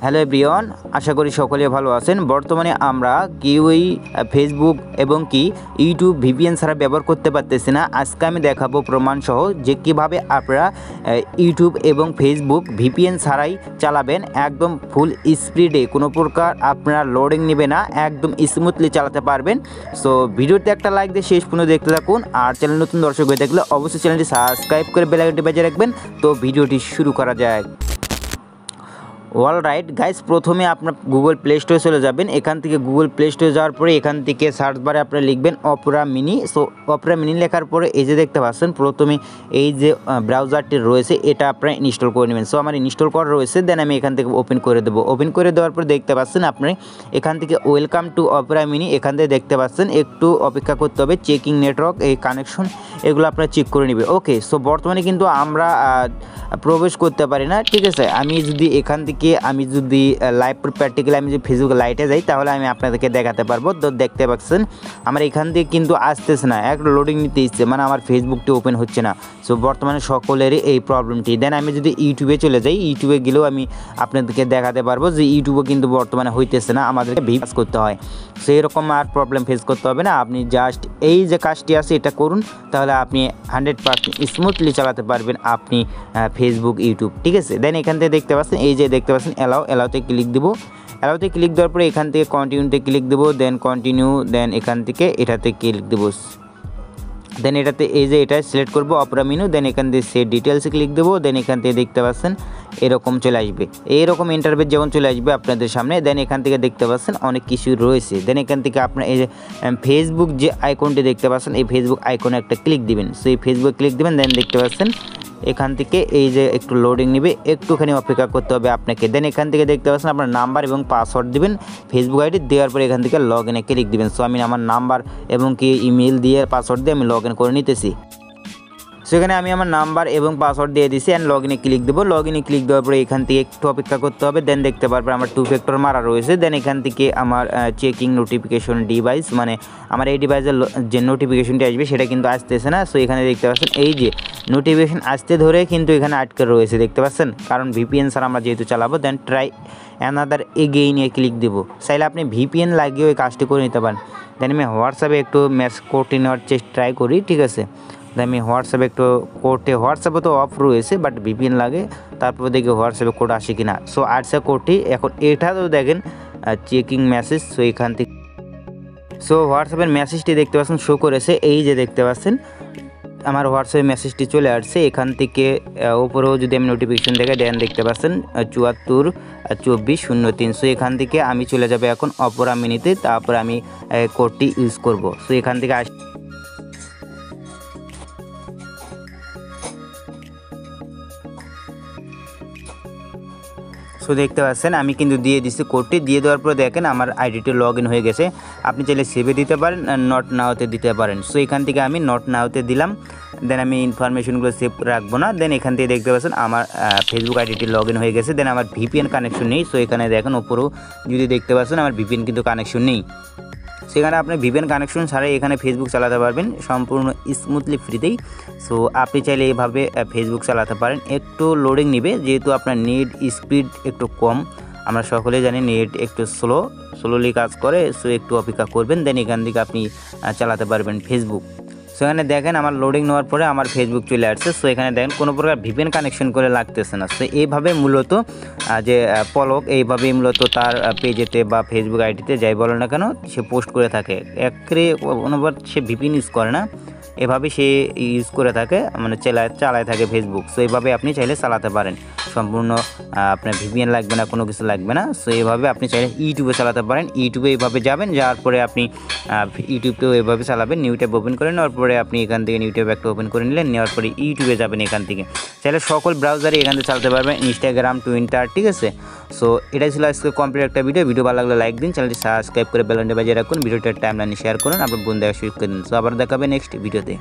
Hello everyone, আশা করি সকলে ভালো আছেন। বর্তমানে আমরা কেউই ফেসবুক এবং কি ইউটিউব ভিপিএন ছাড়া ব্যবহার করতে পারতেছি না। আজকে আমি দেখাবো প্রমাণ সহ যে কীভাবে আপনারা ইউটিউব এবং ফেসবুক ভিপিএন ছাড়াই চালাবেন, একদম ফুল স্পিডে, কোনো প্রকার আপনারা লোডিং নেবে না, একদম স্মুথলি চালাতে পারবেন। সো ভিডিওতে একটা লাইক দিয়ে শেষ পর্যন্ত দেখতে থাকুন। আর চ্যানেল নতুন দর্শক হয়ে থাকলে অবশ্যই চ্যানেলটি সাবস্ক্রাইব করে বেল আইকনটি বাজিয়ে রাখবেন। তো ভিডিওটি শুরু করা যায়। অল রাইট গাইস, প্রথমে আপনার গুগল প্লে স্টোরে চলে যাবেন। এখান থেকে গুগল প্লে স্টোরে যাওয়ার পরে এখান থেকে সার্চ বারে আপনারা লিখবেন Opera mini. So Opera mini লেখার পরে এই যে দেখতে পাচ্ছেন প্রথমে এই যে ব্রাউজারটি রয়েছে এটা আপনারা ইনস্টল করে নেবেন। সো আমার ইনস্টল করা রয়েছে, দেন আমি এখান থেকে ওপেন করে দেবো। ওপেন করে দেওয়ার পরে দেখতে পাচ্ছেন আপনি এখান থেকে ওয়েলকাম টু অপেরা মিনি, এখান থেকে দেখতে পাচ্ছেন একটু অপেক্ষা করতে হবে, চেকিং নেটওয়ার্ক, এই কানেকশন এগুলো আপনারা চেক করে নেবে। ওকে, সো বর্তমানে কিন্তু আমরা প্রবেশ করতে পারি না, ঠিক আছে। আমি যদি লাইভ প্র্যাকটিক্যালি আমি যদি ফেসবুক লাইটে যাই তাহলে আমি আপনাদেরকে দেখাতে পারবো। তো দেখতে পাচ্ছেন আমার এখান থেকে কিন্তু আসতেছে না, একটু লোডিং নিতে ইচ্ছে, মানে আমার ফেসবুকটি ওপেন হচ্ছে না। সো বর্তমানে সকলেরই এই প্রবলেমটি। দেন আমি যদি ইউটিউবে চলে যাই, ইউটিউবে গেলেও আমি আপনাদেরকে দেখাতে পারবো যে ইউটিউবে কিন্তু বর্তমানে হইতেছে না, আমাদেরকে ভিউজ করতে হয়। সো এরকম আর প্রবলেম ফেস করতে হবে না। আপনি জাস্ট এই যে কাজটি আছে এটা করুন, তাহলে আপনি 100% স্মুথলি চালাতে পারবেন আপনি ফেসবুক ইউটিউব, ঠিক আছে। দেন এখান থেকে দেখতে পাচ্ছেন এই যে দেখতে পাচ্ছেন অ্যালাউতে ক্লিক দেবো। অ্যালাউতে ক্লিক দেওয়ার পরে এখান থেকে কন্টিনিউতে ক্লিক দেবো, দেন কন্টিনিউ, দেন এখান থেকে এটাতে ক্লিক দেবো। দেন এটাতে এই যে এটা সিলেক্ট করবো অপেরা মেনু, দেন এখান থেকে সেট ডিটেলসে ক্লিক দেবো। দেন এখান থেকে দেখতে পাচ্ছেন এরকম চলে আসবে, এইরকম ইন্টারভেট যেমন চলে আসবে আপনাদের সামনে। দেন এখান থেকে দেখতে পাচ্ছেন অনেক কিছু রয়েছে। দেন এখান থেকে আপনার এই যে ফেসবুক যে আইকনটি দেখতে পাচ্ছেন, এই ফেসবুক আইকনে একটা ক্লিক দিবেন। সো এই ফেসবুক ক্লিক দিবেন, দেন দেখতে পাচ্ছেন এখান থেকে এই যে একটু লোডিং নেবে, একটুখানি অপেক্ষা করতে হবে আপনাকে। দেন এখান থেকে দেখতে পাচ্ছেন আপনার নাম্বার এবং পাসওয়ার্ড দিবেন, ফেসবুক আইডি দেওয়ার পরে এখান থেকে লগ ইনে ক্লিক দিবেন। সো আমি আমার নাম্বার এবং কি ইমেল দিয়ে পাসওয়ার্ড দিয়ে আমি লগ ইন করে নিতেছি। সেখানে আমি আমার নাম্বার এবং পাসওয়ার্ড দিয়ে দিছি অ্যান্ড লগ ইনে ক্লিক দেবো। লগ ইনে ক্লিক দেওয়ার পরে এখান থেকে একটু অপেক্ষা করতে হবে। দেন দেখতে পারবেন আমার 2 ফ্যাক্টর মারা রয়েছে। দেন এখান থেকে আমার চেকিং নোটিফিকেশন ডিভাইস, মানে আমার এই ডিভাইসের যে নোটিফিকেশনটি আসবে সেটা কিন্তু আসতেছে না। সো এখানে দেখতে পাচ্ছেন এই যে নোটিফিকেশন আসতে ধরে কিন্তু এখানে আটকে রয়েছে, দেখতে পাচ্ছেন, কারণ ভিপিএন ছাড়া আমরা যেহেতু চালাবো। দেন ট্রাই অ্যানাদার এগেইনে ক্লিক দেবো। চাইলে আপনি ভিপিএন লাগিয়েও এই কাজটি করে নিতে পারেন। দেন আমি হোয়াটসঅ্যাপে একটু মেসেজ কোডটি নেওয়ার ট্রাই করি, ঠিক আছে। আমি হোয়াটসঅ্যাপে একটু কোডে, হোয়াটসঅ্যাপে তো অফ রয়েছে বাট ভিপিএন লাগে, তারপরে দেখি হোয়াটসঅ্যাপে কোড আসে কিনা। সো আসছে কোডটি, এখন এটা তো দেখেন চেকিং মেসেজ। সো এখান থেকে হোয়াটসঅ্যাপের মেসেজটি দেখতে পাচ্ছেন শো করেছে, এই যে দেখতে পাচ্ছেন আমার হোয়াটসঅ্যাপে মেসেজটি চলে আসছে। এখান থেকে উপরেও যদি আমি নোটিফিকেশন দেখাই, দেন দেখতে পাচ্ছেন 742403। সো এখান থেকে আমি চলে যাবো এখন অপেরা মিনিতে, তারপর আমি কোডটি ইউজ করব। সো এখান থেকে সো দেখতে পাচ্ছেন আমি কিন্তু দিয়ে দিচ্ছি কোডটি। দিয়ে দেওয়ার পরে দেখেন আমার আইডিটি লগ ইন হয়ে গেছে। আপনি চাইলে সেভে দিতে পারেন, নট নাওতে দিতে পারেন। সো এখান থেকে আমি নট নাওতে দিলাম। দেন আমি ইনফরমেশনগুলো সেভ রাখবো না। দেন এখান থেকে দেখতে পাচ্ছেন আমার ফেসবুক আইডিটি লগ ইন হয়ে গেছে। দেন আমার ভিপিএন কানেকশন নেই। সো এখানে দেখেন ওপরেও যদি দেখতে পাচ্ছেন আমার ভিপিএন কিন্তু কানেকশন নেই। সেখানে আপনি ভিপিএন কানেকশন ছাড়াই এখানে ফেসবুক চালাতে পারবেন সম্পূর্ণ স্মুথলি ফ্রিতেই। সো আপনি চাইলে এইভাবে ফেসবুক চালাতে পারেন। একটু লোডিং নেবে যেহেতু আপনার নেট স্পিড একটু কম, আমরা সকলেই জানি নেট একটু স্লোলি কাজ করে। সো একটু অপেক্ষা করবেন, দেন এখান থেকে আপনি চালাতে পারবেন ফেসবুক। সেখানে দেখেন আমার লোডিং নেওয়ার পরে আমার ফেসবুক চলে আসছে। সো এখানে দেখেন কোনো প্রকার ভিপিএন কানেকশন করে লাগতেছে না। সো এইভাবে মূলত যে পলক এইভাবেই মূলত তার পেজেতে বা ফেসবুক আইডিতে যাই বলো না কেন সে পোস্ট করে থাকে। একরে কোনোবার সে ভিপিএন ইউজ করে না, এভাবে সে ইউজ করে থাকে, মানে চালায় থাকে ফেসবুক। সো এইভাবে আপনি চাইলে চালাতে পারেন, সম্পূর্ণ আপনার ভিপিএন লাগবে না, কোনো কিছু লাগবে না। সো এইভাবে আপনি চাইলে ইউটিউবে চালাতে পারেন। ইউটিউবে এইভাবে যাবেন, যাওয়ার পরে আপনি ইউটিউবটাও এইভাবে চালাবেন। নিউ ট্যাব ওপেন করে নেওয়ার পরে আপনি এখান থেকে নিউ ট্যাব একটা ওপেন করে নিলেন, নেওয়ার পরে ইউটিউবে যাবেন। এখান থেকে চাইলে সকল ব্রাউজারে এখান থেকে চালাতে পারবেন, ইনস্টাগ্রাম, টুইটার, ঠিক আছে। সো এটাই ছিল আজকে কমপ্লিট একটা ভিডিও ভালো লাগলে লাইক দিন, চ্যানেলটি সাবস্ক্রাইব করে বেল আইকনটি বাজিয়ে রাখুন, ভিডিওটার টাইমলাইনে শেয়ার করুন, আপনার বন্ধু দেখা শুরু করে দিন। সো আবার দেখাবে নেক্সট ভিডিওতে।